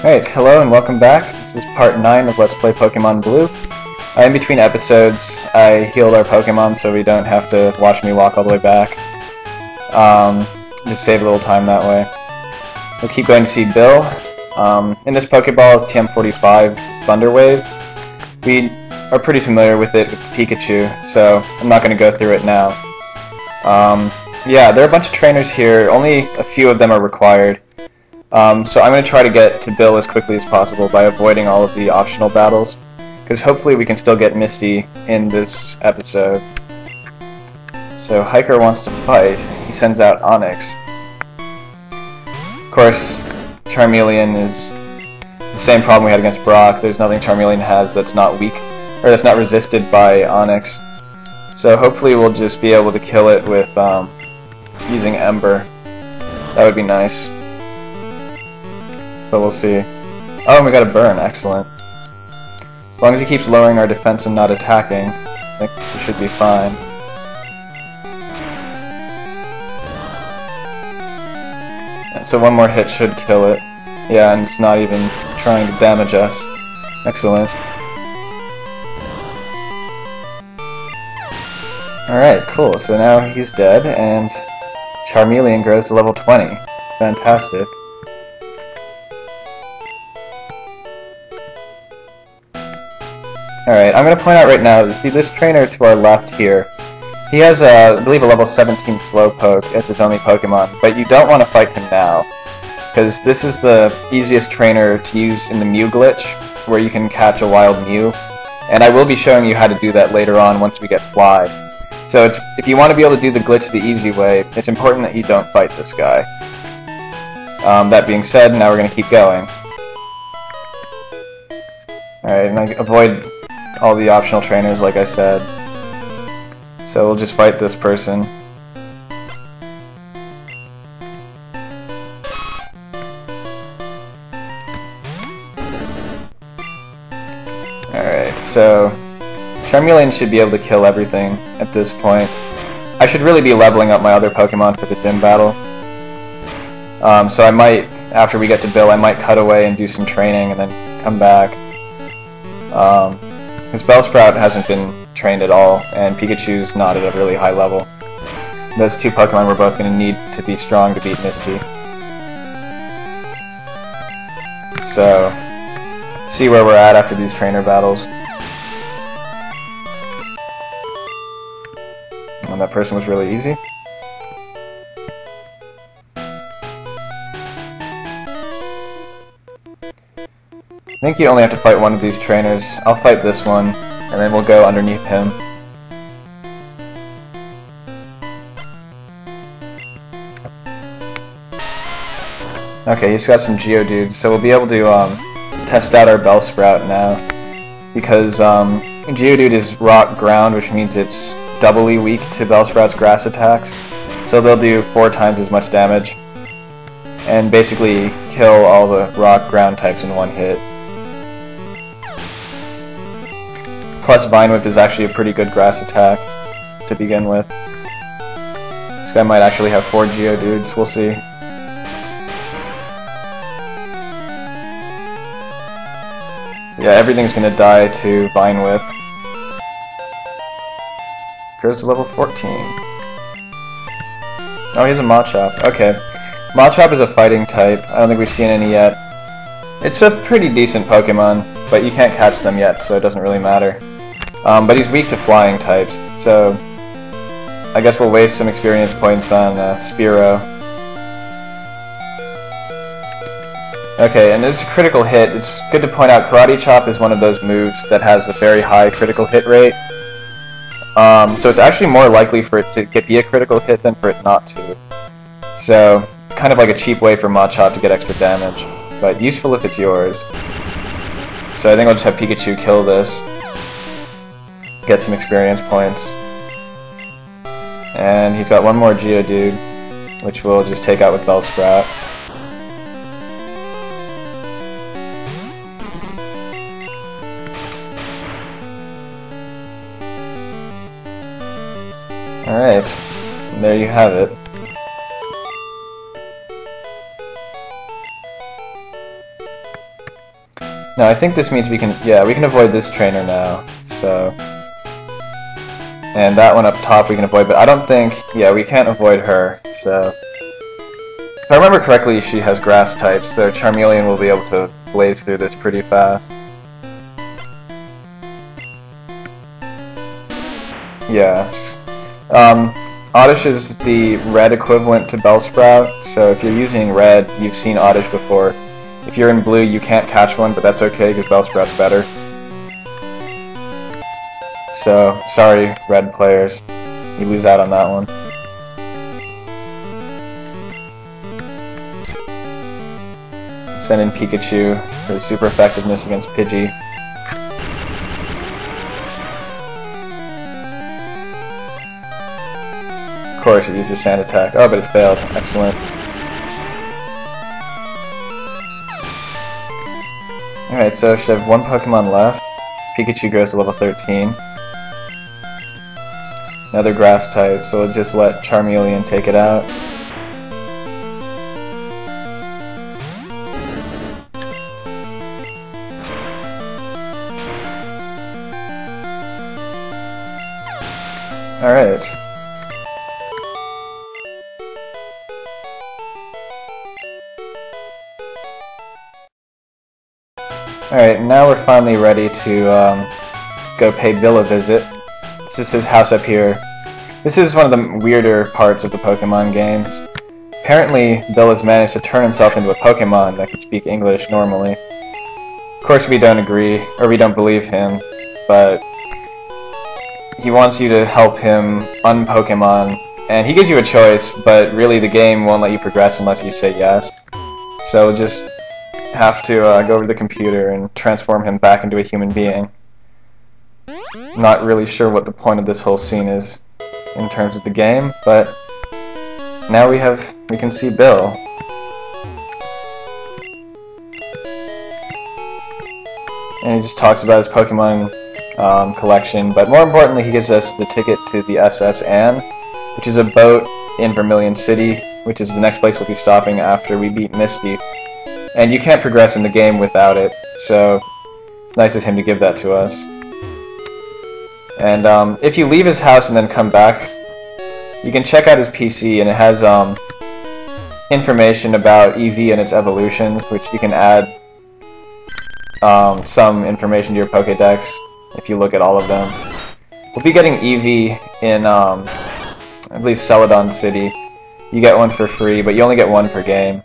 Alright, hello and welcome back. This is part 9 of Let's Play Pokemon Blue. In between episodes, I healed our Pokemon so we don't have to watch me walk all the way back. Just save a little time that way. We'll keep going to see Bill. In this Pokeball is TM45, Thunder Wave. We are pretty familiar with it with Pikachu, so I'm not going to go through it now. Yeah, there are a bunch of trainers here, only a few of them are required. So I'm going to try to get to Bill as quickly as possible by avoiding all of the optional battles, because hopefully we can still get Misty in this episode. So Hiker wants to fight. He sends out Onyx. Of course, Charmeleon is the same problem we had against Brock. There's nothing Charmeleon has that's not weak, or that's not resisted by Onyx. So hopefully we'll just be able to kill it with using Ember. That would be nice. But we'll see. Oh, and we got a burn. Excellent. As long as he keeps lowering our defense and not attacking, I think we should be fine. And so one more hit should kill it. Yeah, and it's not even trying to damage us. Excellent. Alright, cool. So now he's dead, and Charmeleon grows to level 20. Fantastic. Alright, I'm going to point out right now, see this trainer to our left here, he has, I believe, a level 17 Slowpoke as his only Pokemon, but you don't want to fight him now, because this is the easiest trainer to use in the Mew glitch, where you can catch a wild Mew, and I will be showing you how to do that later on once we get Fly. So if you want to be able to do the glitch the easy way, it's important that you don't fight this guy. That being said, now we're going to keep going. Alright, and I avoid all the optional trainers, like I said. So we'll just fight this person. Alright, so Charmeleon should be able to kill everything at this point. I should really be leveling up my other Pokemon for the gym battle. So I might, after we get to Bill, I might cut away and do some training and then come back. Because Bellsprout hasn't been trained at all, and Pikachu's not at a really high level. Those two Pokemon we're both going to need to be strong to beat Misty. So, see where we're at after these trainer battles. And that person was really easy. I think you only have to fight one of these trainers. I'll fight this one, and then we'll go underneath him. Okay, he's got some Geodudes, so we'll be able to test out our Bellsprout now. Because Geodude is rock ground, which means it's doubly weak to Bellsprout's grass attacks. So they'll do 4 times as much damage. And basically kill all the rock ground types in one hit. Plus Vine Whip is actually a pretty good grass attack to begin with. This guy might actually have 4 Geodudes, we'll see. Yeah, everything's gonna die to Vine Whip. Grows to level 14. Oh, he's a Machop. Okay. Machop is a fighting type. I don't think we've seen any yet. It's a pretty decent Pokemon, but you can't catch them yet, so it doesn't really matter. But he's weak to flying types, so I guess we'll waste some experience points on Spearow. Okay, and it's a critical hit. It's good to point out Karate Chop is one of those moves that has a very high critical hit rate. So it's actually more likely for it to be a critical hit than for it not to. So it's kind of like a cheap way for Machop to get extra damage, but useful if it's yours. So I think I'll just have Pikachu kill this. Get some experience points. And he's got one more Geodude, which we'll just take out with Bellsprout. Alright, there you have it. No, I think this means we can, yeah, we can avoid this trainer now, so... And that one up top we can avoid, but I don't think, yeah, we can't avoid her, so... If I remember correctly, she has grass types, so Charmeleon will be able to blaze through this pretty fast. Yeah. Oddish is the red equivalent to Bellsprout, so if you're using red, you've seen Oddish before. If you're in blue, you can't catch one, but that's okay, because Bellsprout's better. So, sorry, red players. You lose out on that one. Send in Pikachu for super effectiveness against Pidgey. Of course, it uses Sand Attack. Oh, but it failed. Excellent. Alright, so should have one Pokemon left. Pikachu goes to level 13. Another grass type, so we'll just let Charmeleon take it out. Alright. Alright, now we're finally ready to go pay Bill a visit. This is his house up here. This is one of the weirder parts of the Pokemon games. Apparently, Bill has managed to turn himself into a Pokemon that can speak English normally. Of course, we don't agree, or we don't believe him, but he wants you to help him un-Pokemon, and he gives you a choice, but really the game won't let you progress unless you say yes. So just have to go over to the computer and transform him back into a human being. Not really sure what the point of this whole scene is in terms of the game, but now we can see Bill. And he just talks about his Pokemon collection, but more importantly he gives us the ticket to the SS Anne, which is a boat in Vermilion City, which is the next place we'll be stopping after we beat Misty. And you can't progress in the game without it, so it's nice of him to give that to us. And if you leave his house and then come back, you can check out his PC, and it has information about EV and its evolutions, which you can add some information to your Pokédex if you look at all of them. We'll be getting EV in, I believe, Celadon City. You get one for free, but you only get one per game.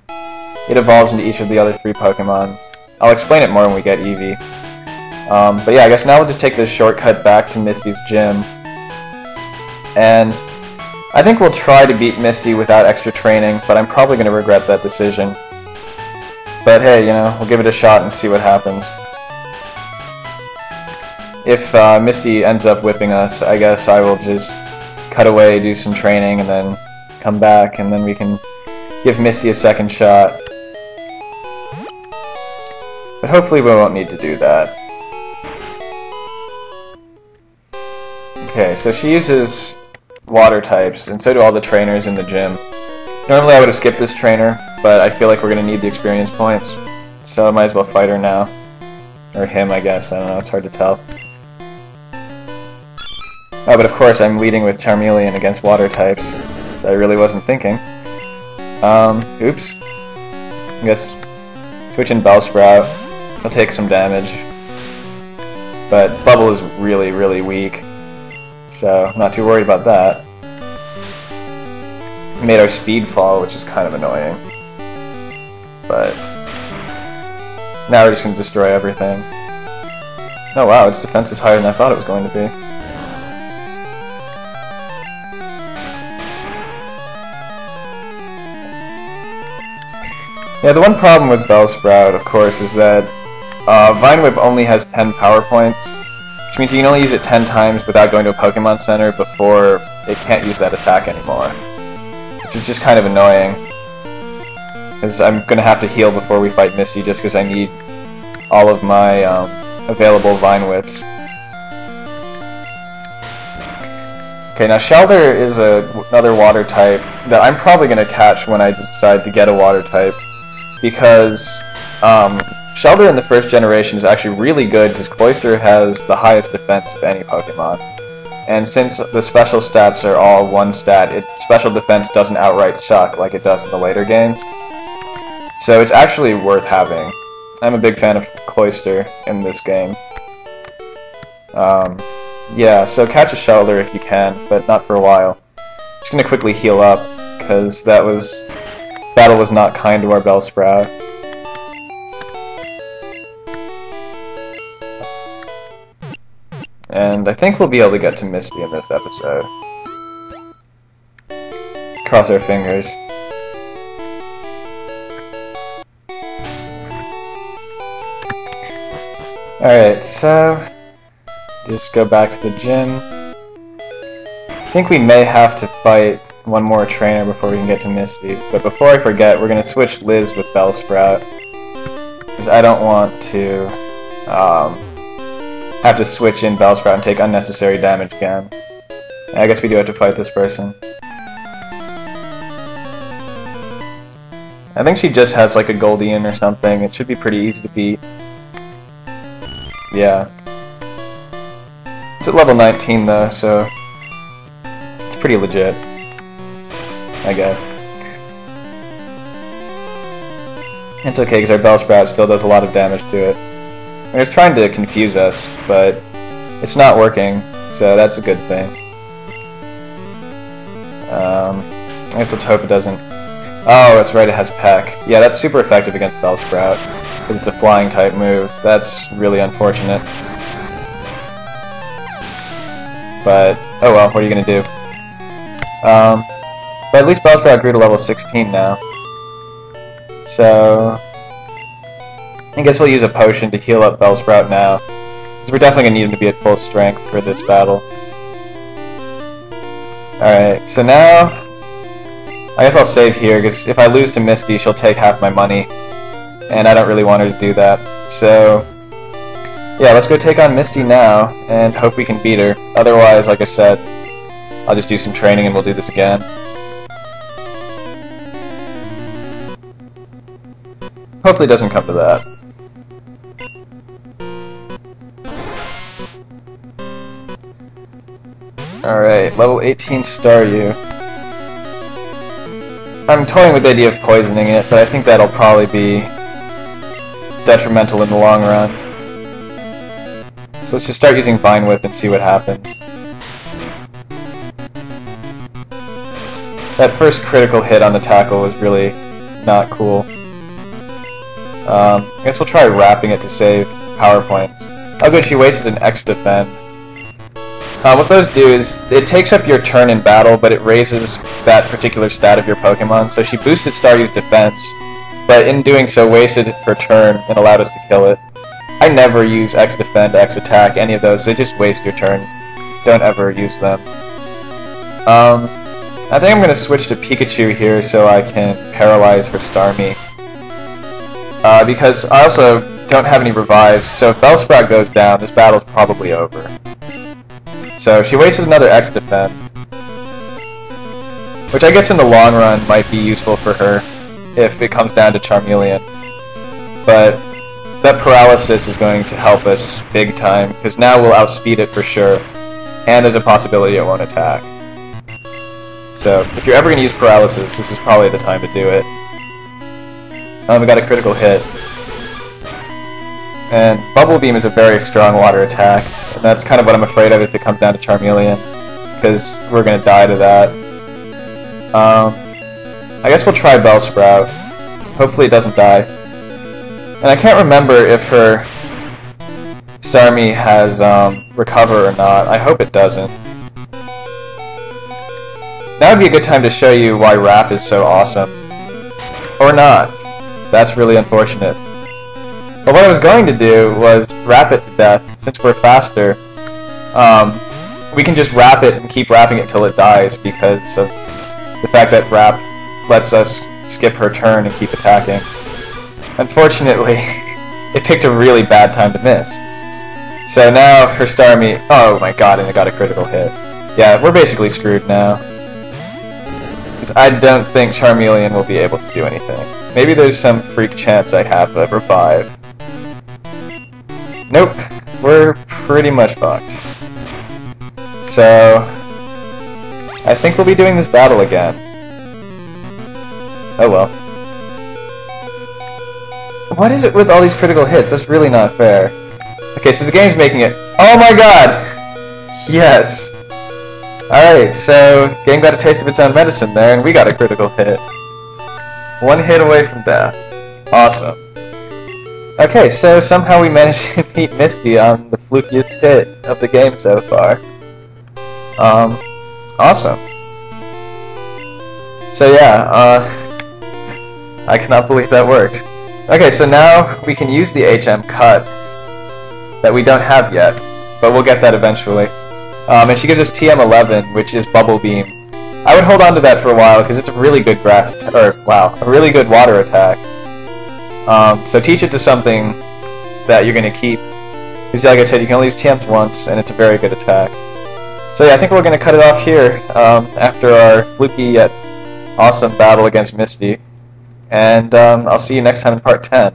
It evolves into each of the other 3 Pokemon. I'll explain it more when we get Eevee. But yeah, I guess now we'll just take this shortcut back to Misty's gym. And I think we'll try to beat Misty without extra training, but I'm probably going to regret that decision. But hey, you know, we'll give it a shot and see what happens. If Misty ends up whipping us, I guess I will just cut away, do some training, and then come back, and then we can give Misty a second shot. But hopefully we won't need to do that. Okay, so she uses water types, and so do all the trainers in the gym. Normally I would have skipped this trainer, but I feel like we're going to need the experience points, so I might as well fight her now. Or him, I guess. I don't know, it's hard to tell. Oh, but of course I'm leading with Charmeleon against water types, so I really wasn't thinking. Oops. I guess switching Bellsprout. He'll take some damage. But Bubble is really, really weak, so I'm not too worried about that. Made our speed fall, which is kind of annoying. But now we're just going to destroy everything. Oh wow, its defense is higher than I thought it was going to be. Yeah, the one problem with Bellsprout, of course, is that Vine Whip only has 10 power points, which means you can only use it 10 times without going to a Pokemon Center before it can't use that attack anymore. Which is just kind of annoying, because I'm going to have to heal before we fight Misty just because I need all of my available Vine Whips. Okay, now Shelter is another water type that I'm probably going to catch when I decide to get a water type, because Shellder in the first generation is actually really good because Cloyster has the highest defense of any Pokemon. And since the special stats are all one stat, its special defense doesn't outright suck like it does in the later games. So it's actually worth having. I'm a big fan of Cloyster in this game. Yeah, so catch a Shellder if you can, but not for a while. Just gonna quickly heal up, because battle was not kind to our Bellsprout. And I think we'll be able to get to Misty in this episode. Cross our fingers. Alright, so just go back to the gym. I think we may have to fight one more trainer before we can get to Misty, but before I forget, we're going to switch Liz with Bellsprout, because I don't want to have to switch in Bellsprout and take unnecessary damage again. I guess we do have to fight this person. I think she just has like a Goldian or something. It should be pretty easy to beat. Yeah. It's at level 19 though, so it's pretty legit, I guess. It's okay because our Bellsprout still does a lot of damage to it. It's trying to confuse us, but it's not working, so that's a good thing. I guess let's hope it doesn't. Oh, that's right, it has Peck. Yeah, that's super effective against Bellsprout, because it's a flying type move. That's really unfortunate. But, oh well, what are you gonna do? But at least Bellsprout grew to level 16 now. So I guess we'll use a potion to heal up Bellsprout now, because we're definitely going to need him to be at full strength for this battle. Alright, so now I guess I'll save here, because if I lose to Misty, she'll take half my money, and I don't really want her to do that. So yeah, let's go take on Misty now, and hope we can beat her. Otherwise, like I said, I'll just do some training and we'll do this again. Hopefully it doesn't come to that. Alright, level 18 Staryu. I'm toying with the idea of poisoning it, but I think that'll probably be detrimental in the long run. So let's just start using Vine Whip and see what happens. That first critical hit on the tackle was really not cool. I guess we'll try wrapping it to save power points. Oh good, she wasted an X defend. What those do is, it takes up your turn in battle, but it raises that particular stat of your Pokemon. So she boosted Staryu's defense, but in doing so wasted her turn and allowed us to kill it. I never use X defend, X attack, any of those. They just waste your turn. Don't ever use them. I think I'm going to switch to Pikachu here so I can paralyze her Starmie. Because I also don't have any revives, so if Bellsprout goes down, this battle's probably over. So she wasted another X defend, which I guess in the long run might be useful for her if it comes down to Charmeleon. But that paralysis is going to help us big time, because now we'll outspeed it for sure, and there's a possibility it won't attack. So if you're ever going to use paralysis, this is probably the time to do it. We got a critical hit. And Bubble Beam is a very strong water attack, and that's kind of what I'm afraid of if it comes down to Charmeleon, because we're going to die to that. I guess we'll try Bellsprout. Hopefully it doesn't die. And I can't remember if her Starmie has Recover or not. I hope it doesn't. Now would be a good time to show you why Wrap is so awesome. Or not. That's really unfortunate. But what I was going to do was wrap it to death. Since we're faster, we can just wrap it and keep wrapping it till it dies because of the fact that Wrap lets us skip her turn and keep attacking. Unfortunately, it picked a really bad time to miss. So now her Starmie... Oh my god, and it got a critical hit. Yeah, we're basically screwed now. Because I don't think Charmeleon will be able to do anything. Maybe there's some freak chance I have a revive. Nope, we're pretty much fucked. So, I think we'll be doing this battle again. Oh well. What is it with all these critical hits? That's really not fair. Okay, so the game's making it. Oh my god! Yes! Alright, so game got a taste of its own medicine there, and we got a critical hit. One hit away from death. Awesome. Okay, so somehow we managed to beat Misty on the flukiest hit of the game so far. Awesome. So yeah, I cannot believe that worked. Okay, so now we can use the HM cut that we don't have yet, but we'll get that eventually. And she gives us TM11, which is Bubble Beam. I would hold on to that for a while because it's a really good a really good water attack. So teach it to something that you're going to keep, because like I said, you can only use TMs once, and it's a very good attack. So yeah, I think we're going to cut it off here after our fluky yet awesome battle against Misty. And I'll see you next time in part 10.